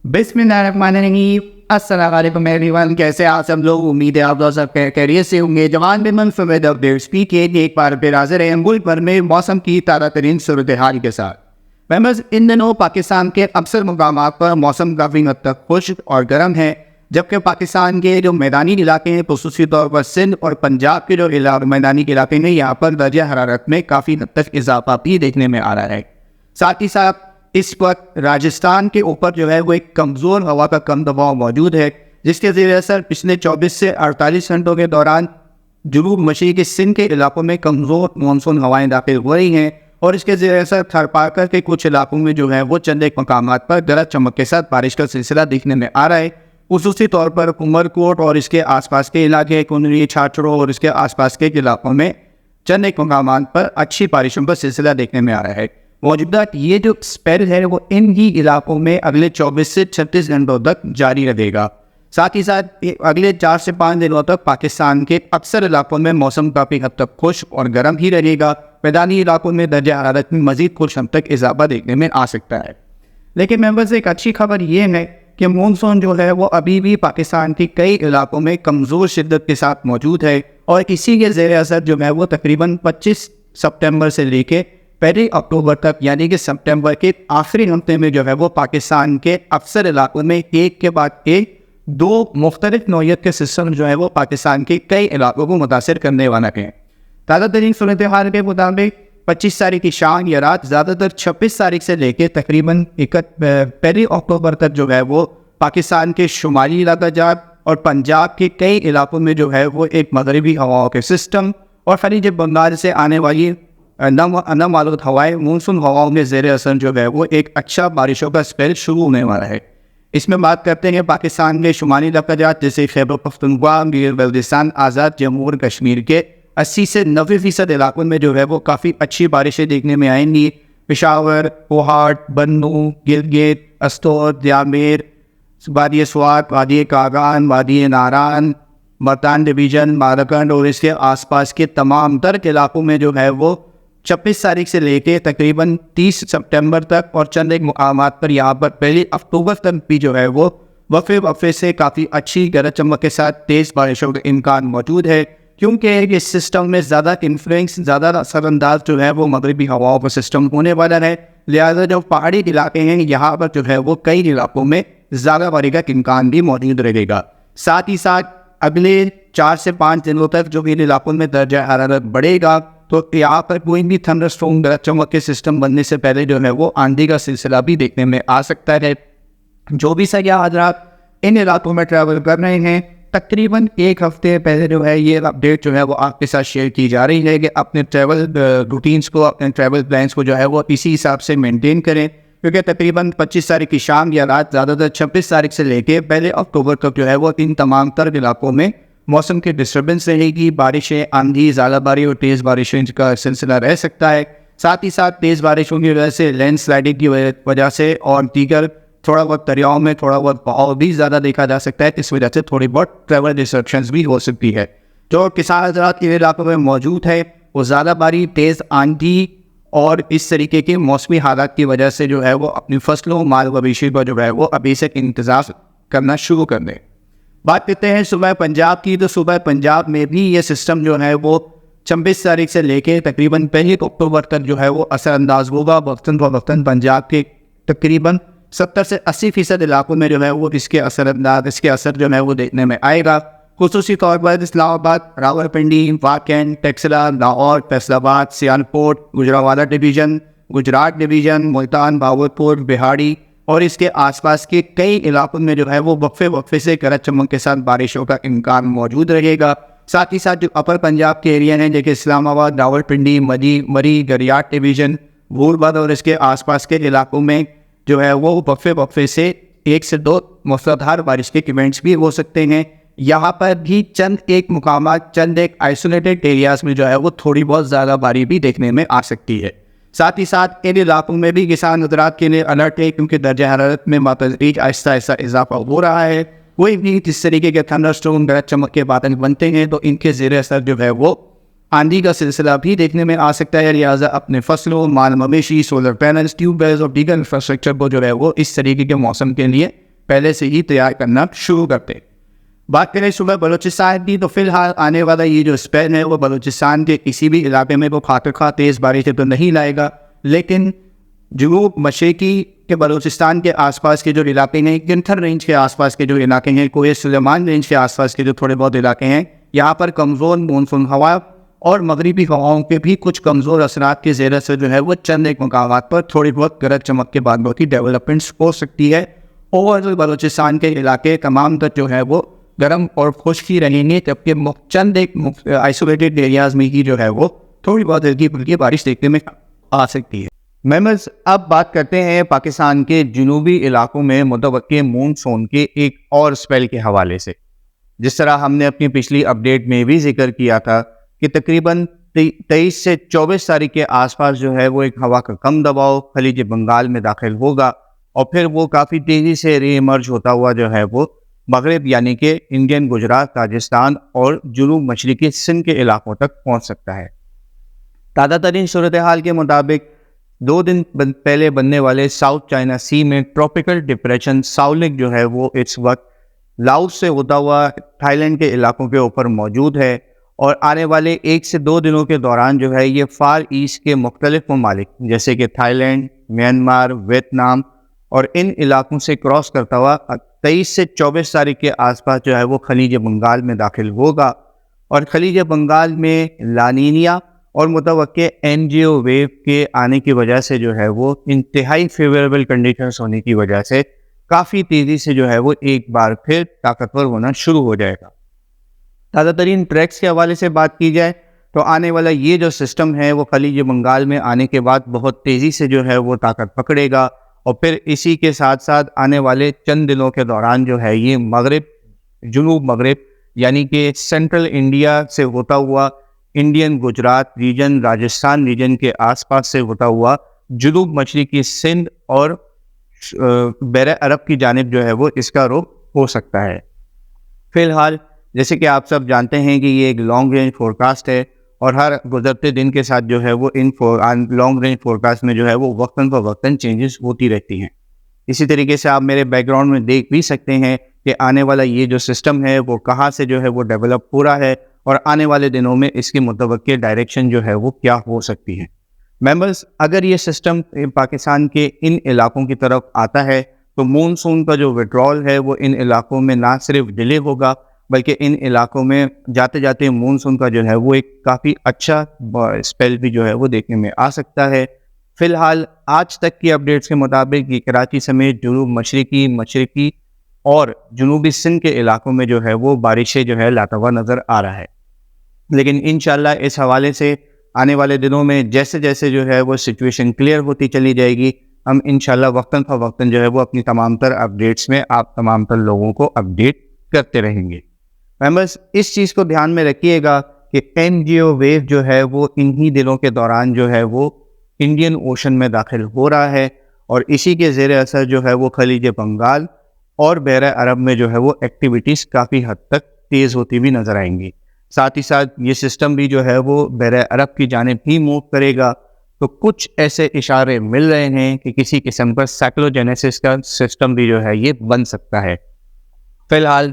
बिस्मिल्लाहिर्रहमानिर्रहीम। अस्सलाम वालेकुम एवरीवन, कैसे आप सब लोग? उम्मीद है आप लोग सब खैरियत से होंगे। जवान बिमन फवेद अपडेट्स पी के एक बार फिर हाजिर है मुल्क भर में मौसम की ताज़ा तरीन सूरत हाल के साथ। मेंबर्स, इन दिनों पाकिस्तान के अक्सर मकामात पर मौसम काफ़ी हद तक खुश्क और गर्म है, जबकि पाकिस्तान के जो मैदानी इलाके हैं, खसूसी तौर पर सिंध और पंजाब के जो मैदानी इलाके हैं, यहाँ पर दर्जा हरारत में काफ़ी हद तक इजाफा भी देखने में आ रहा है। साथ ही साथ इस वक्त राजस्थान के ऊपर जो है वो एक कमज़ोर हवा का कम दबाव मौजूद है, जिसके ज़ेर असर पिछले 24 से 48 घंटों के दौरान जनूब मशरक़ी सिंध के इलाकों में कमज़ोर मानसून हवाएं दाखिल हो रही हैं और इसके ज़ेर असर थरपाकर के कुछ इलाकों में जो है वो चंद एक मकामात पर गरज चमक के साथ बारिश का सिलसिला देखने में आ रहा है। खुसूसी तौर पर उमरकोट और इसके आसपास के इलाके, कुंडली, छाछड़ो और इसके आसपास के इलाकों में चंद एक मकामात पर अच्छी बारिशों का सिलसिला देखने में आ रहा है। मौजूदा ये जो स्पेल है वो इन ही इलाकों में अगले 24 से 36 घंटों तक जारी रहेगा। साथ ही साथ अगले 4 से 5 दिनों तक पाकिस्तान के अक्सर इलाकों में मौसम काफ़ी हद तक खुश्क और गर्म ही रहेगा। मैदानी इलाकों में दर्जा हरारत में मज़ीद कुछ हद तक इजाफा देखने में आ सकता है। लेकिन मेंबर्स, एक अच्छी खबर ये है कि मानसून जो है वो अभी भी पाकिस्तान के कई इलाकों में कमज़ोर शिद्दत के साथ मौजूद है और इसी के ज़ेर असर जो है वो तकरीबन 25 सितंबर से लेके 1 अक्टूबर तक, यानी कि सितंबर के आखिरी हफ्ते में जो है वो पाकिस्तान के अक्सर इलाकों में एक के बाद एक 2 मुख्तलिफ नौइयत के सिस्टम जो है वो पाकिस्तान के कई इलाकों को मुतासिर करने वाला है। ताज़ा तरीन सूरत हाल के मुताबिक 25 तारीख की शाम या रात, ज़्यादातर 26 तारीख से लेकर तकरीबन 1 अक्टूबर तक जो है वो पाकिस्तान के शुमाली इलाका जात और पंजाब के कई इलाकों में जो है वो एक मगरबी हवाओं के सिस्टम और खलीज बंगाल से आने वाली नम आलूद हवाएं, मानसून हवाओं में ज़ेर असर जो है वो एक अच्छा बारिशों का स्पेल शुरू होने वाला है। इसमें बात करते हैं पाकिस्तान के शुमाली इलाका जात जैसे खैबर पख्तूनख्वा, गिर बल्दिस्तान, आज़ाद जमहूर कश्मीर के 80 से 90% इलाकों में जो है वो काफ़ी अच्छी बारिशें देखने में आएंगी। पेशावर, कोहाट, बन्नू, गिलगित, अस्तोर, जामेर, वादी स्वात, वादी कागान, वादी नारान, मतान डिवीज़न, मारकंड और इसके आसपास के तमाम तर इलाकों में जो है वो 26 तारीख से लेके तकरीबन 30 सितंबर तक और चंद एक मुकामात पर यहाँ पर 1 अक्टूबर तक भी जो है वो वफ़े से काफ़ी अच्छी गरज चमक के साथ तेज़ बारिशों का इम्कान मौजूद है, क्योंकि इस सिस्टम में ज़्यादा इन्फ्लुएंस, ज़्यादा असरअंदाज जो है वो मगरबी हवाओं का सिस्टम होने वाला है। लिहाजा जो पहाड़ी इलाके हैं यहाँ पर जो है वो कई इलाकों में ज़्यादा बारिश का इम्कान भी मौजूद रहेगा। साथ ही साथ अगले 4 से 5 दिनों तक जो इन इलाकों में दर्जा हरारत बढ़ेगा तो यहाँ पर कोई भी थंडरस्टॉर्म गरज चमक के सिस्टम बनने से पहले जो है वो आंधी का सिलसिला भी देखने में आ सकता है। जो भी सयाह हज़रात इन इलाकों में ट्रैवल कर रहे हैं, तकरीबन 1 हफ्ते पहले जो है ये अपडेट जो है वो आपके साथ शेयर की जा रही है कि अपने ट्रैवल रूटीन्स को, अपने ट्रैवल प्लान्स को जो है वो इसी हिसाब से मेंटेन करें, क्योंकि तकरीबन 25 तारीख की शाम या रात, ज़्यादातर 26 तारीख से लेके 1 अक्टूबर तक जो है वो इन तमाम तर इलाकों में मौसम की डिस्टर्बेंस रहेगी। बारिशें, आंधी, ज़्यादाबारी और तेज़ बारिशों का सिलसिला रह सकता है। साथ ही साथ तेज़ बारिशों की वजह से, लैंड स्लाइडिंग की वजह से और दीगर थोड़ा बहुत दरियाओं में थोड़ा बहुत बहाव भी ज़्यादा देखा जा सकता है। इस वजह से थोड़ी बहुत ट्रैवल डिस्ट्रक्शंस भी हो सकती है। जो किसान हज़रात के इलाकों में मौजूद है वो ज़्यादाबारी, तेज़ आंधी और इस तरीके के मौसमी हालात की वजह से जो है वो अपनी फसलों, माल मवेशी पर जो है वो अभी से इंतज़ार करना शुरू कर दें। बात करते हैं सुबह पंजाब की, तो सुबह पंजाब में भी ये सिस्टम जो है वो 26 तारीख से लेके तकरीबन 1 अक्टूबर तक जो है वो असरअंदाज होगा। वक्तन फ़वक्तन पंजाब के तकरीबन 70 से 80% इलाकों में जो है वो इसके असर जो है वो देखने में आएगा। खुसूसी तौर पर इस्लामाबाद, रावलपिंडी, वाकैन, टेक्सला, लाहौर, फैसलाबाद, सियालकोट, गुजरांवाला डिवीज़न, गुजरात डिवीज़न, मुल्तान, भावलपुर, बिहाड़ी और इसके आसपास के कई इलाकों में जो है वो वक्फे से गरज चमक के साथ बारिशों का इम्कान मौजूद रहेगा। साथ ही साथ जो अपर पंजाब के एरिया हैं जैसे इस्लामाबाद, रावलपिंडी, मरी, गरियाट डिवीज़न, भूलबद और इसके आसपास के इलाकों में जो है वो वक्फे से 1 से 2 मूसलाधार बारिश के इवेंट्स भी हो सकते हैं। यहाँ पर भी चंद एक आइसोलेटेड एरियाज़ में जो है वो थोड़ी बहुत ज़्यादा बारिश भी देखने में आ सकती है। साथ ही साथ इन इलाकों में भी किसान हज़रात के लिए अलर्ट है, क्योंकि दर्जा हरारत में मतदरीज आहिस्ता आहिस्ता इजाफा हो रहा है। कोई भी जिस तरीके के थंडरस्टॉर्म, गरज चमक के बादल बनते हैं तो इनके ज़ेर असर जो है वो आंधी का सिलसिला भी देखने में आ सकता है। लिहाजा अपने फसलों, माल मवेशी, सोलर पैनल्स, ट्यूबवेल्स और दीगर इंफ्रास्ट्रक्चर को जो है वो इस तरीके के मौसम के लिए پہلے سے ہی تیار کرنا شروع کرتے ہیں۔ بات کریں صبح بلوچستان کی، تو فی الحال آنے والا یہ جو اسپیل ہے وہ بلوچستان کے کسی بھی علاقے میں وہ خاطر تیز بارشیں تو نہیں لائے گا، لیکن جنوب مشرقی کے بلوچستان کے آس پاس کے جو علاقے ہیں، گنتھر رینج کے آس پاس کے جو علاقے ہیں، کوہ سلیمان رینج کے آس پاس کے جو تھوڑے بہت علاقے ہیں، یہاں پر کمزور مونسون ہوا اور مغربی ہواؤں کے بھی کچھ کمزور اثرات کے زیر سے جو ہے وہ چند ایک مقامات پر تھوڑی بہت گرج چمک کے بعد بہت ہی ڈیولپمنٹس ہو سکتی ہے۔ اور بلوچستان کے علاقے تمام تر جو ہے وہ گرم اور خشکی رہیں گے، جبکہ چند ایک آئسولیٹڈ ایریاز میں ہی جو ہے وہ تھوڑی بہت ہلکی پھلکی بارش دیکھنے میں آ سکتی ہے۔ ممبرز، اب بات کرتے ہیں پاکستان کے جنوبی علاقوں میں متوقع مونسون کے ایک اور اسپیل کے حوالے سے۔ جس طرح ہم نے اپنی پچھلی اپڈیٹ میں بھی ذکر کیا تھا کہ تقریباً 23 سے 24 تاریخ کے آس پاس جو ہے وہ ایک ہوا کا کم دباؤ خلیج بنگال میں داخل ہوگا، اور پھر وہ کافی تیزی سے ری ایمرج ہوتا ہوا جو ہے وہ مغرب یعنی کہ انڈین گجرات، راجستھان اور جنوب مشرقی سندھ کے علاقوں تک پہنچ سکتا ہے۔ تازہ ترین صورتحال کے مطابق 2 دن پہلے بننے والے ساؤتھ چائنا سی میں ٹراپیکل ڈپریشن ساؤلک جو ہے وہ اس وقت لاؤس سے ہوتا ہوا تھائی لینڈ کے علاقوں کے اوپر موجود ہے، اور آنے والے 1 سے 2 دنوں کے دوران جو ہے یہ فار ایسٹ کے مختلف ممالک جیسے کہ تھائی لینڈ، میانمار، ویتنام اور ان علاقوں سے کراس کرتا ہوا 23 سے 24 تاریخ کے آس پاس جو ہے وہ خلیج بنگال میں داخل ہوگا، اور خلیج بنگال میں لانینیا اور متوقع NGO ویو کے آنے کی وجہ سے جو ہے وہ انتہائی فیوریبل کنڈیشنز ہونے کی وجہ سے کافی تیزی سے جو ہے وہ ایک بار پھر طاقتور ہونا شروع ہو جائے گا۔ تازہ ترین ٹریکس کے حوالے سے بات کی جائے تو آنے والا یہ جو سسٹم ہے وہ خلیج بنگال میں آنے کے بعد بہت تیزی سے جو ہے وہ طاقت پکڑے گا، اور پھر اسی کے ساتھ ساتھ آنے والے چند دنوں کے دوران جو ہے یہ جنوب مغرب یعنی کہ سینٹرل انڈیا سے ہوتا ہوا Indian Gujarat region, Rajasthan region کے آس پاس سے ہوتا ہوا جنوب مشرقی سندھ اور بحر عرب کی جانب جو ہے وہ اس کا رخ ہو سکتا ہے۔ فی الحال جیسے کہ آپ سب جانتے ہیں کہ یہ ایک لانگ رینج فورکاسٹ ہے، اور ہر گزرتے دن کے ساتھ جو ہے وہ ان لانگ رینج فورکاسٹ میں جو ہے وہ وقتاً فوقتاً چینجز ہوتی رہتی ہیں۔ اسی طریقے سے آپ میرے بیک گراؤنڈ میں دیکھ بھی سکتے ہیں کہ آنے والا یہ جو سسٹم ہے وہ کہاں سے جو ہے وہ ڈیولپ ہو رہا ہے، اور آنے والے دنوں میں اس کی متوقع ڈائریکشن جو ہے وہ کیا ہو سکتی ہے۔ ممبرز، اگر یہ سسٹم پاکستان کے ان علاقوں کی طرف آتا ہے تو مونسون کا جو وڈرال ہے وہ ان علاقوں میں نہ صرف ڈیلے ہوگا بلکہ ان علاقوں میں جاتے جاتے مونسون کا جو ہے وہ ایک کافی اچھا اسپیل بھی جو ہے وہ دیکھنے میں آ سکتا ہے۔ فی الحال آج تک کی اپڈیٹس کے مطابق یہ کراچی سمیت جنوب مشرقی اور جنوبی سندھ کے علاقوں میں جو ہے وہ بارشیں جو ہے لاتا ہوا نظر آ رہا ہے، لیکن انشاءاللہ اس حوالے سے آنے والے دنوں میں جیسے جیسے جو ہے وہ سچویشن کلیئر ہوتی چلی جائے گی، ہم انشاءاللہ وقتاً فوقتاً جو ہے وہ اپنی تمام تر اپڈیٹس میں آپ تمام تر لوگوں کو اپڈیٹ کرتے رہیں گے۔ ممبرز، اس چیز کو دھیان میں رکھیے گا کہ NGO ویو جو ہے وہ انہی دنوں کے دوران جو ہے وہ انڈین اوشن میں داخل ہو رہا ہے، اور اسی کے زیر اثر جو ہے وہ خلیج بنگال اور بحر عرب میں جو ہے وہ ایکٹیویٹیز کافی حد تک تیز ہوتی بھی نظر آئیں گی۔ ساتھ ہی ساتھ یہ سسٹم بھی جو ہے وہ بحر عرب کی جانب ہی موو کرے گا، تو کچھ ایسے اشارے مل رہے ہیں کہ کسی قسم کا سائیکلوجینیسس کا سسٹم بھی جو ہے یہ بن سکتا ہے۔ فی الحال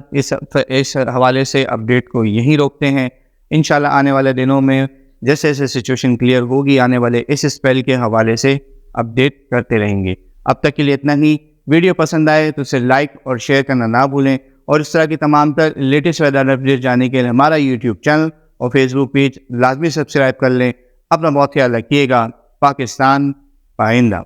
اس حوالے سے اپڈیٹ کو یہیں روکتے ہیں۔ انشاءاللہ آنے والے دنوں میں جیسے جیسے سچویشن کلیئر ہوگی آنے والے اس اسپیل کے حوالے سے اپڈیٹ کرتے رہیں گے۔ اب تک کے لیے اتنا ہی۔ ویڈیو پسند آئے تو اسے لائک اور شیئر کرنا نہ بھولیں، اور اس طرح کی تمام تر لیٹسٹ ویدر اپڈیٹ جاننے کے لیے ہمارا یوٹیوب چینل اور فیس بک پیج لازمی سبسکرائب کر لیں۔ اپنا بہت خیال رکھیے گا۔ پاکستان پائندہ۔